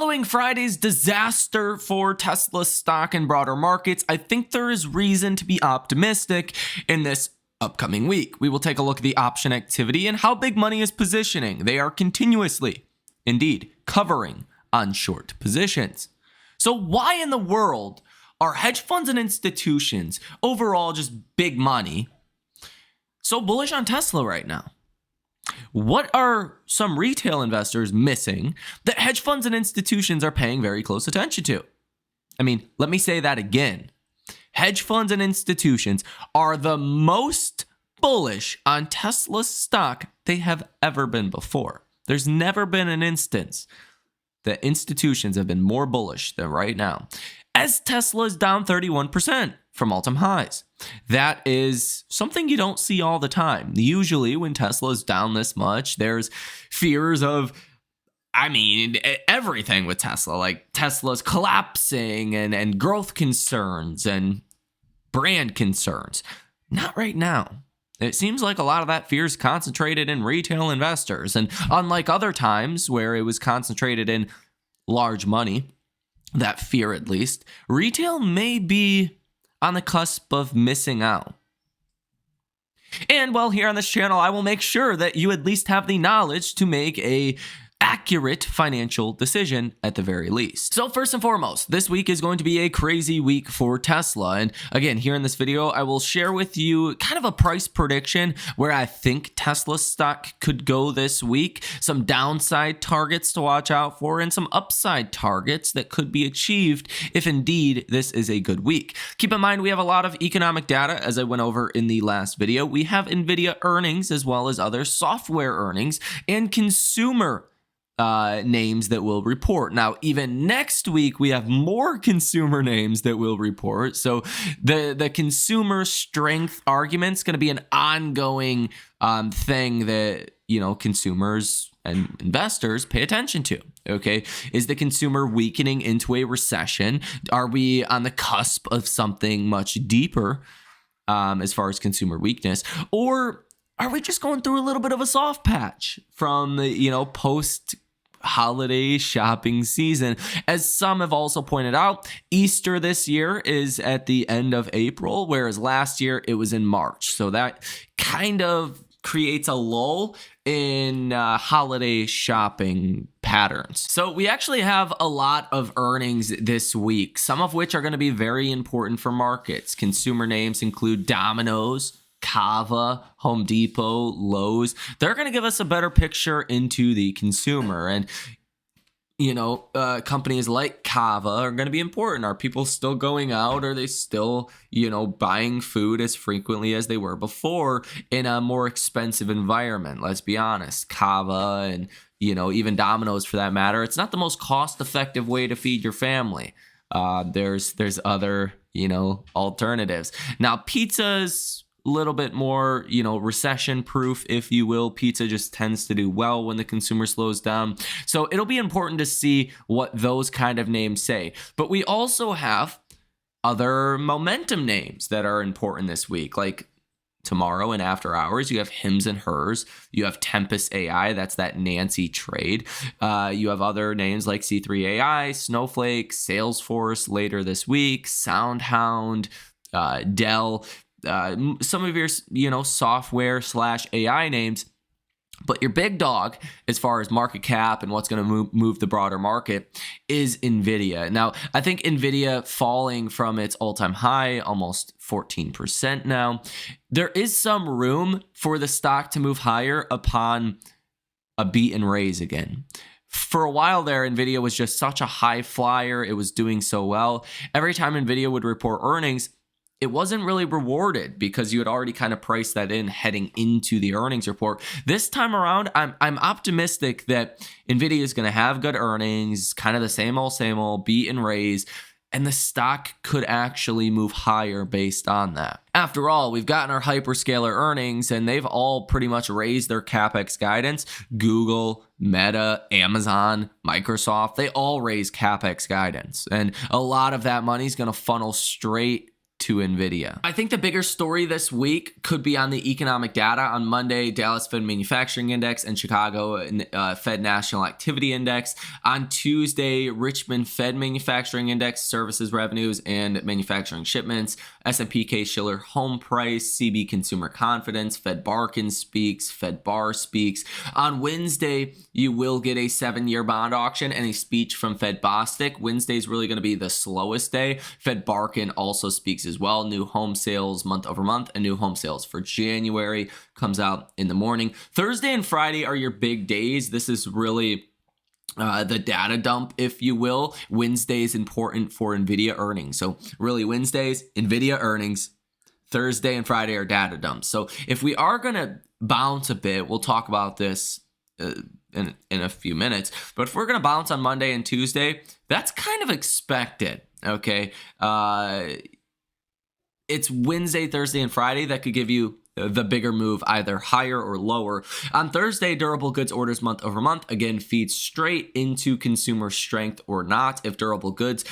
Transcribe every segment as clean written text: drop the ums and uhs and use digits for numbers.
Following Friday's disaster for Tesla stock and broader markets, I think there is reason to be optimistic in this upcoming week. We will take a look at the option activity and how big money is positioning. They are continuously, indeed, covering on short positions. So why in the world are hedge funds and institutions, overall just big money, so bullish on Tesla right now? What are some retail investors missing that hedge funds and institutions are paying very close attention to? I mean, let me say that again. Hedge funds and institutions are the most bullish on Tesla stock they have ever been before. There's never been an instance that institutions have been more bullish than right now, as Tesla is down 31% from all-time highs. That is something you don't see all the time. Usually when Tesla is down this much, there's fears of, everything with Tesla, like Tesla's collapsing and growth concerns and brand concerns. Not right now. It seems like a lot of that fear is concentrated in retail investors. And unlike other times where it was concentrated in large money, that fear at least, retail may be on the cusp of missing out. And while here on this channel, I will make sure that you at least have the knowledge to make a accurate financial decision at the very least. So first and foremost, this week is going to be a crazy week for Tesla. And again, here in this video, I will share with you kind of a price prediction where I think Tesla stock could go this week, some downside targets to watch out for, and some upside targets that could be achieved if indeed this is a good week. Keep in mind, we have a lot of economic data, as I went over in the last video. We have NVIDIA earnings as well as other software earnings and consumer names that will report. Now, even next week, we have more consumer names that will report. So the consumer strength argument is going to be an ongoing thing that, consumers and investors pay attention to. Okay. Is the consumer weakening into a recession? Are we on the cusp of something much deeper as far as consumer weakness? Or are we just going through a little bit of a soft patch from the, post holiday shopping season? As some have also pointed out, Easter this year is at the end of April, whereas last year it was in March. So that kind of creates a lull in holiday shopping patterns. So we actually have a lot of earnings this week, some of which are going to be very important for markets. Consumer names include Domino's, Kava, Home Depot, Lowe's. They're going to give us a better picture into the consumer. And, companies like Kava are going to be important. Are people still going out? Are they still, buying food as frequently as they were before in a more expensive environment? Let's be honest. Kava and, even Domino's for that matter, it's not the most cost-effective way to feed your family. There's other, alternatives. Now, pizza's little bit more, recession proof, if you will. Pizza just tends to do well when the consumer slows down. So it'll be important to see what those kind of names say. But we also have other momentum names that are important this week, like tomorrow and after hours. You have Hims and Hers. You have Tempest AI. That's that Nancy trade. You have other names like C3 AI, Snowflake, Salesforce later this week, SoundHound, Dell. Some of your, software / AI names, but your big dog, as far as market cap and what's going to move the broader market, is NVIDIA. Now, I think NVIDIA falling from its all-time high, almost 14% now, there is some room for the stock to move higher upon a beat and raise again. For a while there, NVIDIA was just such a high flyer. It was doing so well. Every time NVIDIA would report earnings, it wasn't really rewarded because you had already kind of priced that in heading into the earnings report. This time around, I'm optimistic that NVIDIA is going to have good earnings, kind of the same old beat and raise, and the stock could actually move higher based on that. After all, we've gotten our hyperscaler earnings, and they've all pretty much raised their CapEx guidance. Google, Meta, Amazon, Microsoft, they all raise CapEx guidance. And a lot of that money is going to funnel straight to NVIDIA. I think the bigger story this week could be on the economic data. On Monday, Dallas Fed Manufacturing Index and Chicago Fed National Activity Index. On Tuesday, Richmond Fed Manufacturing Index, services revenues and manufacturing shipments. S&P Case-Shiller home price, CB consumer confidence, Fed Barkin speaks, Fed Bar speaks. On Wednesday, you will get a 7-year bond auction and a speech from Fed Bostic. Wednesday is really going to be the slowest day. Fed Barkin also speaks as well. New home sales month over month and new home sales for January comes out in the morning. Thursday and Friday are your big days. This is really the data dump, if you will. Wednesday is important for NVIDIA earnings. So really Wednesdays, NVIDIA earnings. Thursday and Friday are data dumps. So if we are going to bounce a bit, we'll talk about this in a few minutes. But if we're going to bounce on Monday and Tuesday, that's kind of expected. Okay. It's Wednesday, Thursday, and Friday that could give you the bigger move, either higher or lower. On Thursday, durable goods orders month over month, again, feeds straight into consumer strength or not. If durable goods,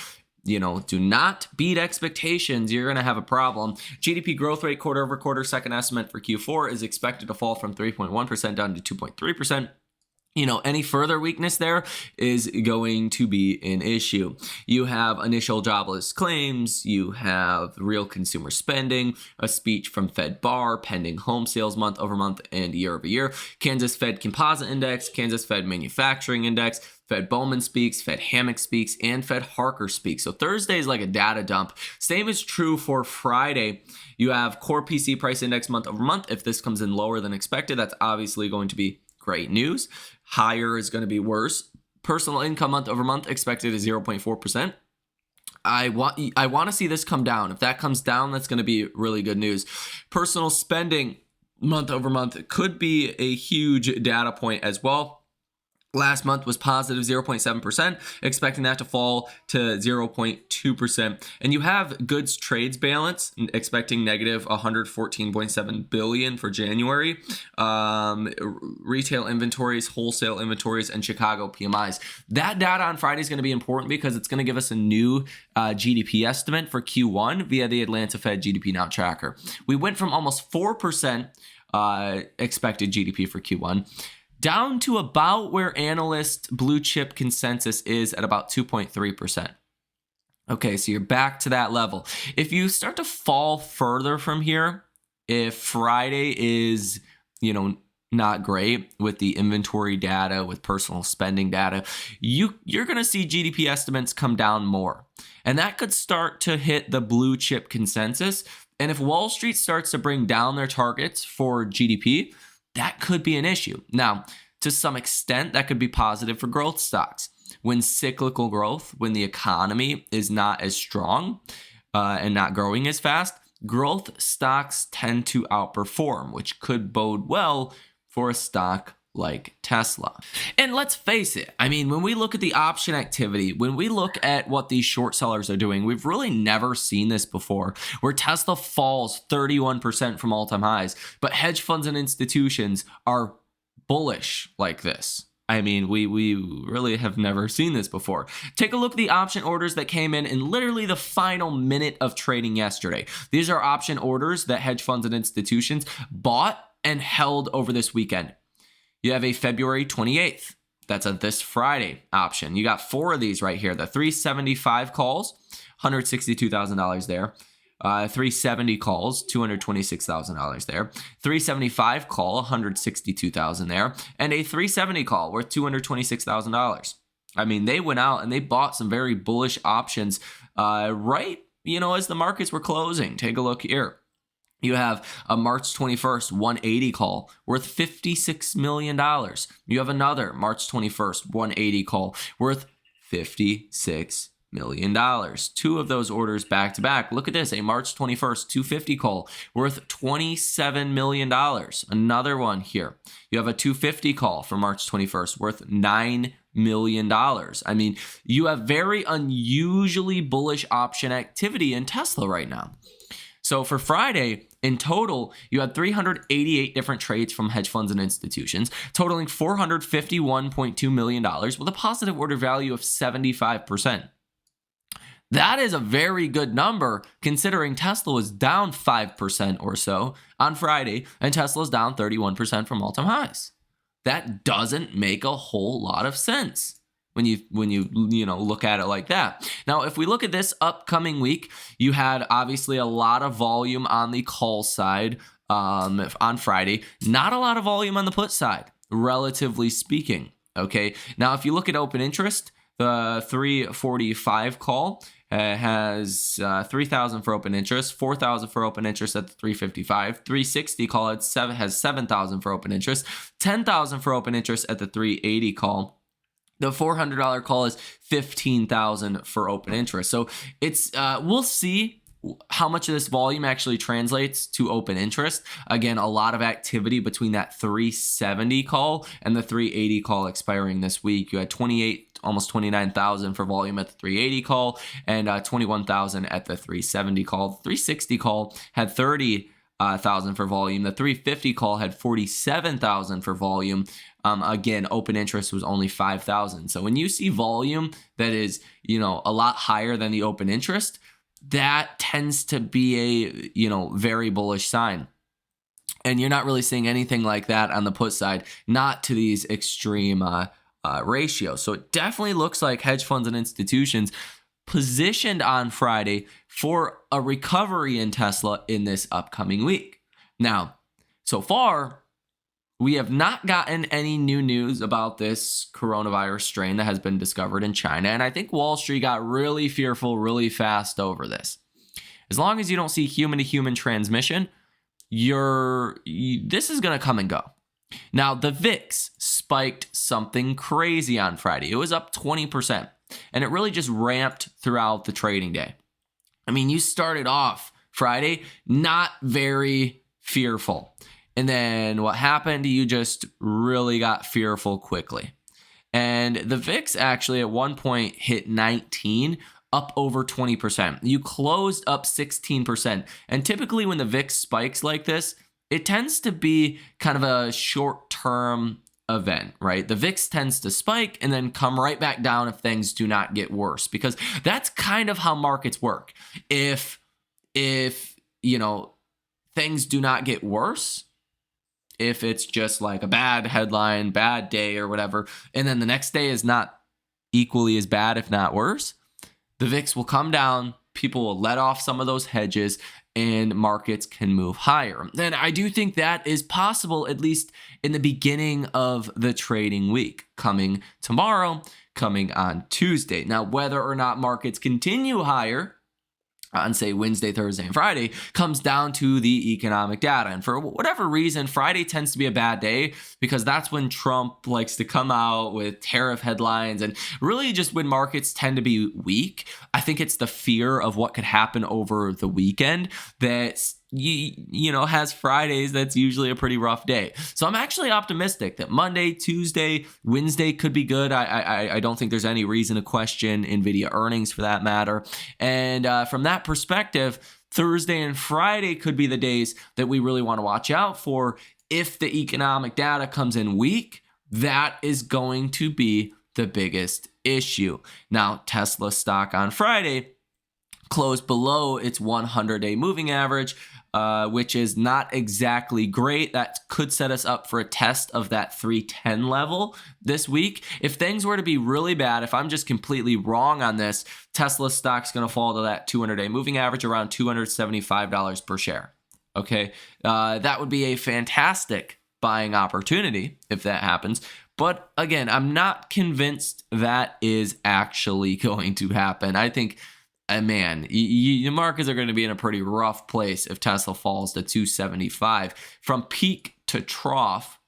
do not beat expectations, you're going to have a problem. GDP growth rate quarter over quarter, second estimate for Q4 is expected to fall from 3.1% down to 2.3%. Any further weakness there is going to be an issue. You have initial jobless claims, you have real consumer spending, a speech from Fed Bar, pending home sales month over month and year over year, Kansas Fed Composite Index, Kansas Fed Manufacturing Index, Fed Bowman speaks, Fed Hammock speaks, and Fed Harker speaks. So Thursday is like a data dump. Same is true for Friday. You have core PC price index month over month. If this comes in lower than expected, that's obviously going to be great news. Higher is going to be worse. Personal income month over month expected is 0.4%. I want to see this come down. If that comes down, that's going to be really good news. Personal spending month over month could be a huge data point as well. Last month was positive 0.7%, expecting that to fall to 0.2%. And you have goods trades balance, expecting negative 114.7 billion for January. Retail inventories, wholesale inventories, and Chicago PMIs. That data on Friday is going to be important because it's going to give us a new GDP estimate for Q1 via the Atlanta Fed GDP Now tracker. We went from almost 4% expected GDP for Q1 down to about where analyst blue chip consensus is at about 2.3%. Okay, so you're back to that level. If you start to fall further from here, if Friday is, not great with the inventory data, with personal spending data, you're going to see GDP estimates come down more. And that could start to hit the blue chip consensus. And if Wall Street starts to bring down their targets for GDP, that could be an issue. Now, to some extent, that could be positive for growth stocks. When cyclical growth, when the economy is not as strong and not growing as fast, growth stocks tend to outperform, which could bode well for a stock like Tesla. And let's face it, when we look at the option activity, when we look at what these short sellers are doing, we've really never seen this before, where Tesla falls 31% from all-time highs, but hedge funds and institutions are bullish like this. We really have never seen this before. Take a look at the option orders that came in literally the final minute of trading yesterday. These are option orders that hedge funds and institutions bought and held over this weekend. You have a February 28th. That's a this Friday option. You got 4 of these right here. The 375 calls, $162,000 there. 370 calls, $226,000 there. 375 call, $162,000 there. And a 370 call worth $226,000. They went out and they bought some very bullish options right, as the markets were closing. Take a look here. You have a March 21st 180 call worth $56 million. You have another March 21st 180 call worth $56 million. 2 of those orders back to back. Look at this, a March 21st 250 call worth $27 million. Another one here. You have a 250 call for March 21st worth $9 million. You have very unusually bullish option activity in Tesla right now. So for Friday, in total, you had 388 different trades from hedge funds and institutions, totaling $451.2 million with a positive order value of 75%. That is a very good number considering Tesla was down 5% or so on Friday and Tesla's down 31% from all-time highs. That doesn't make a whole lot of sense when you look at it like that. Now, if we look at this upcoming week, you had obviously a lot of volume on the call side on Friday, not a lot of volume on the put side, relatively speaking. Okay. Now, if you look at open interest, the 345 call has 3,000 for open interest, 4,000 for open interest at the 355, 360 call has 7,000 for open interest, 10,000 for open interest at the 380 call. The $400 call is 15,000 for open interest. So it's we'll see how much of this volume actually translates to open interest. Again, a lot of activity between that 370 call and the 380 call expiring this week. You had 28, almost 29,000 for volume at the 380 call and 21,000 at the 370 call. The 360 call had 30,000 for volume. The 350 call had 47,000 for volume. Again, open interest was only 5,000. So when you see volume that is, a lot higher than the open interest, that tends to be a, very bullish sign. And you're not really seeing anything like that on the put side, not to these extreme ratios. So it definitely looks like hedge funds and institutions positioned on Friday for a recovery in Tesla in this upcoming week. Now, so far, we have not gotten any new news about this coronavirus strain that has been discovered in China. And I think Wall Street got really fearful really fast over this. As long as you don't see human-to-human transmission, this is going to come and go. Now, the VIX spiked something crazy on Friday. It was up 20%. And it really just ramped throughout the trading day. I mean, you started off Friday not very fearful. And then what happened? You just really got fearful quickly. And the VIX actually at one point hit 19, up over 20%. You closed up 16%. And typically when the VIX spikes like this, it tends to be kind of a short-term event, right? The VIX tends to spike and then come right back down if things do not get worse, because that's kind of how markets work. If things do not get worse, if it's just like a bad headline, bad day or whatever, and then the next day is not equally as bad, if not worse, the VIX will come down, people will let off some of those hedges, and markets can move higher. And I do think that is possible, at least in the beginning of the trading week, coming tomorrow, coming on Tuesday. Now, whether or not markets continue higher on, say, Wednesday, Thursday, and Friday, comes down to the economic data. And for whatever reason, Friday tends to be a bad day because that's when Trump likes to come out with tariff headlines and really just when markets tend to be weak. I think it's the fear of what could happen over the weekend that has Fridays that's usually a pretty rough day. So I'm actually optimistic that Monday, Tuesday, Wednesday could be good. I don't think there's any reason to question NVIDIA earnings for that matter. And from that perspective, Thursday and Friday could be the days that we really want to watch out for. If the economic data comes in weak, that is going to be the biggest issue. Now, Tesla stock on Friday closed below its 100-day moving average, which is not exactly great. That could set us up for a test of that 310 level this week. If things were to be really bad, if I'm just completely wrong on this, Tesla stock's going to fall to that 200-day moving average around $275 per share. Okay, that would be a fantastic buying opportunity if that happens. But again, I'm not convinced that is actually going to happen. I think the markets are going to be in a pretty rough place if Tesla falls to 275 from peak to trough.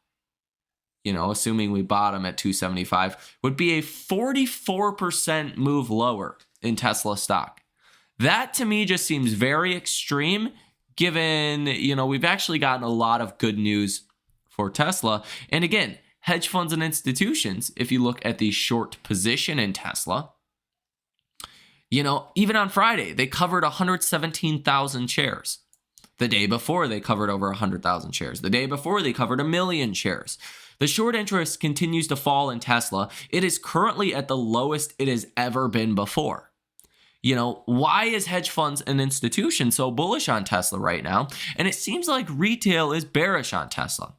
Assuming we bottom at 275, would be a 44% move lower in Tesla stock. That to me just seems very extreme, given we've actually gotten a lot of good news for Tesla. And again, hedge funds and institutions, if you look at the short position in Tesla, even on Friday, they covered 117,000 shares. The day before, they covered over 100,000 shares. The day before, they covered 1 million shares. The short interest continues to fall in Tesla. It is currently at the lowest it has ever been before. Why is hedge funds and institutions so bullish on Tesla right now? And it seems like retail is bearish on Tesla.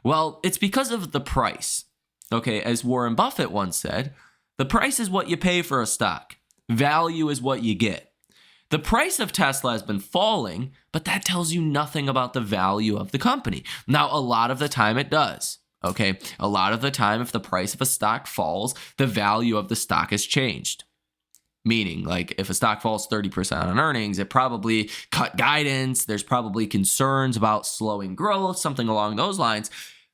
Well, it's because of the price. Okay, as Warren Buffett once said, the price is what you pay for a stock. Value is what you get. The price of Tesla has been falling, but that tells you nothing about the value of the company. Now, a lot of the time it does. Okay, a lot of the time, if the price of a stock falls, the value of the stock has changed. Meaning, like if a stock falls 30% on earnings, it probably cut guidance. There's probably concerns about slowing growth, something along those lines.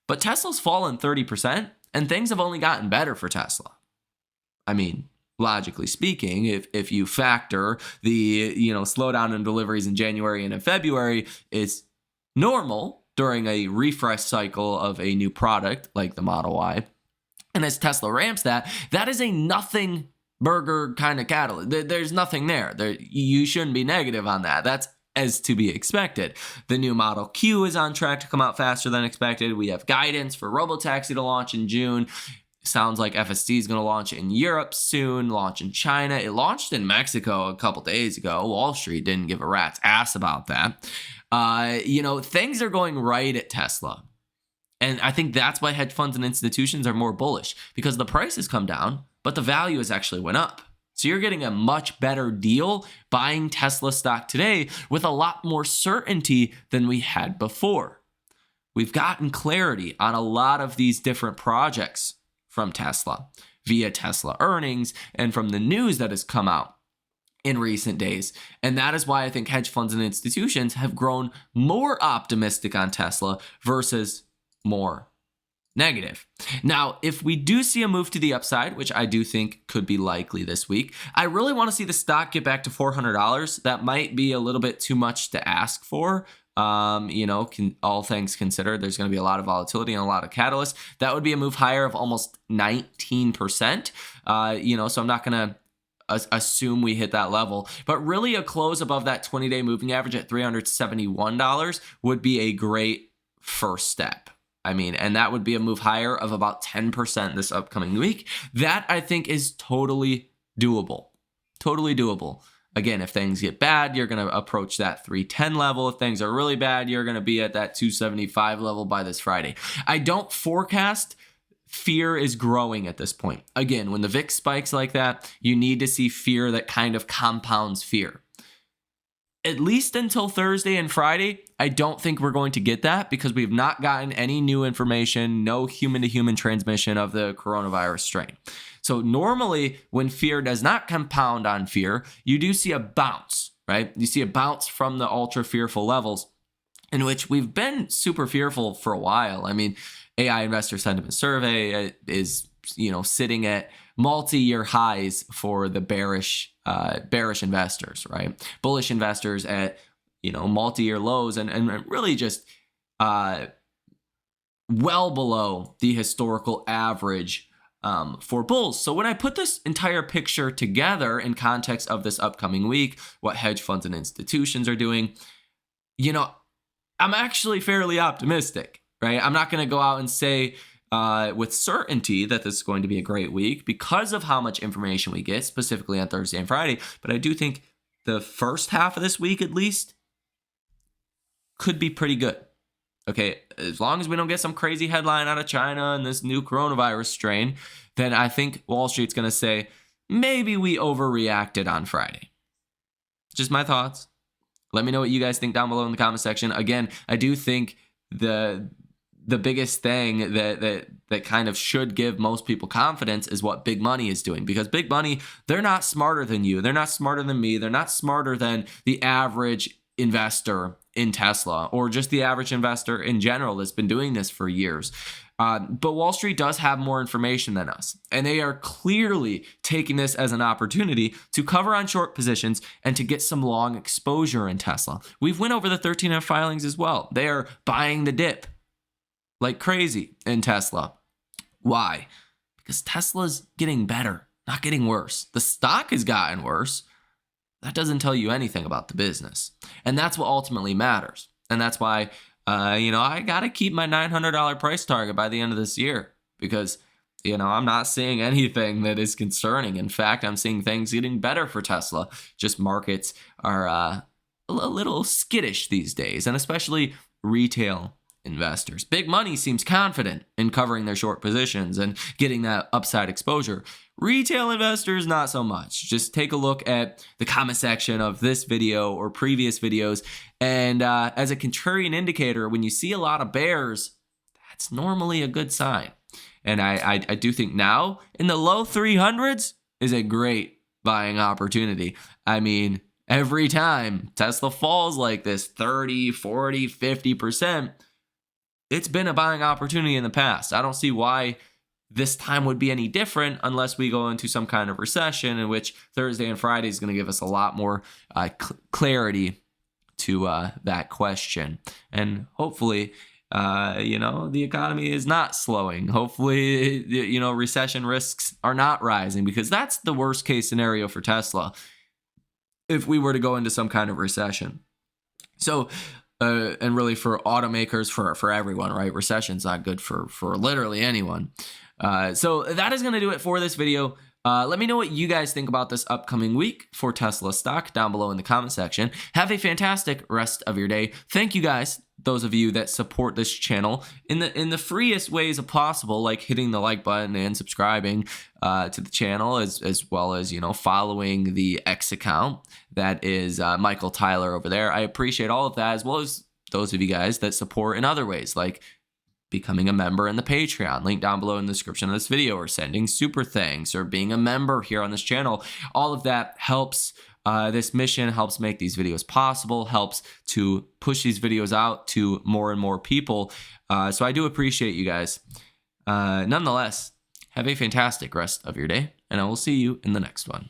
But Tesla's fallen 30%, and things have only gotten better for Tesla. I mean, logically speaking, if you factor the slowdown in deliveries in January and in February, it's normal during a refresh cycle of a new product like the Model Y. And as Tesla ramps that is a nothing burger kind of catalyst. There's nothing there. You shouldn't be negative on that. That's as to be expected. The new Model Q is on track to come out faster than expected. We have guidance for Robotaxi to launch in June. Sounds like FSD is going to launch in Europe soon, launch in China. It launched in Mexico a couple days ago. Wall Street didn't give a rat's ass about that. Things are going right at Tesla. And I think that's why hedge funds and institutions are more bullish, because the price has come down, but the value has actually went up. So you're getting a much better deal buying Tesla stock today with a lot more certainty than we had before. We've gotten clarity on a lot of these different projects from Tesla via Tesla earnings and from the news that has come out in recent days. And that is why I think hedge funds and institutions have grown more optimistic on Tesla versus more negative. Now, if we do see a move to the upside, which I do think could be likely this week, I really want to see the stock get back to $400. That might be a little bit too much to ask for. All things considered, there's going to be a lot of volatility and a lot of catalysts. That would be a move higher of almost 19%. So I'm not going to assume we hit that level, but really a close above that 20-day moving average at $371 would be a great first step. And that would be a move higher of about 10% this upcoming week. That I think is totally doable. Totally doable. Again, if things get bad, you're going to approach that 310 level. If things are really bad, you're going to be at that 275 level by this Friday. I don't forecast. Fear is growing at this point. Again, when the VIX spikes like that, you need to see fear that kind of compounds fear. At least until Thursday and Friday, I don't think we're going to get that because we've not gotten any new information, no human-to-human transmission of the coronavirus strain. So normally, when fear does not compound on fear, you do see a bounce, right? You see a bounce from the ultra-fearful levels in which we've been super fearful for a while. AI Investor Sentiment Survey is, sitting at multi-year highs for the bearish investors, right? Bullish investors at, multi-year lows and really just well below the historical average for bulls. So when I put this entire picture together in context of this upcoming week, what hedge funds and institutions are doing, I'm actually fairly optimistic, right? I'm not going to go out and say with certainty that this is going to be a great week because of how much information we get, specifically on Thursday and Friday. But I do think the first half of this week, at least, could be pretty good. Okay, as long as we don't get some crazy headline out of China and this new coronavirus strain, then I think Wall Street's going to say, maybe we overreacted on Friday. Just my thoughts. Let me know what you guys think down below in the comment section. Again, I do think the biggest thing that kind of should give most people confidence is what big money is doing, because big money, they're not smarter than you. They're not smarter than me. They're not smarter than the average investor in Tesla or just the average investor in general that's been doing this for years. But Wall Street does have more information than us, and they are clearly taking this as an opportunity to cover on short positions and to get some long exposure in Tesla. We've went over the 13F filings as well. They are buying the dip like crazy in Tesla. Why? Because Tesla's getting better, not getting worse. The stock has gotten worse. That doesn't tell you anything about the business. And that's what ultimately matters. And that's why, I got to keep my $900 price target by the end of this year, because I'm not seeing anything that is concerning. In fact, I'm seeing things getting better for Tesla. Just markets are a little skittish these days, and especially retail investors. Big money seems confident in covering their short positions and getting that upside exposure. Retail investors, not so much. Just take a look at the comment section of this video or previous videos. And as a contrarian indicator, when you see a lot of bears, that's normally a good sign. And I do think now in the low 300s is a great buying opportunity. I mean, every time Tesla falls like this 30, 40, 50%, it's been a buying opportunity in the past. I don't see why this time would be any different unless we go into some kind of recession, in which Thursday and Friday is going to give us a lot more clarity to that question. And hopefully, the economy is not slowing. Hopefully, recession risks are not rising, because that's the worst case scenario for Tesla if we were to go into some kind of recession. So, and really for automakers, for everyone, right? Recession's not good for literally anyone. So that is going to do it for this video. Let me know what you guys think about this upcoming week for Tesla stock down below in the comment section. Have a fantastic rest of your day. Thank you guys, those of you that support this channel in the freest ways possible, like hitting the like button and subscribing to the channel, as well as following the X account that is Michael Tyler over there. I appreciate all of that, as well as those of you guys that support in other ways, like becoming a member in the Patreon, link down below in the description of this video, or sending super thanks, or being a member here on this channel. All of that helps this mission, helps make these videos possible, helps to push these videos out to more and more people. So I do appreciate you guys. Nonetheless, have a fantastic rest of your day, and I will see you in the next one.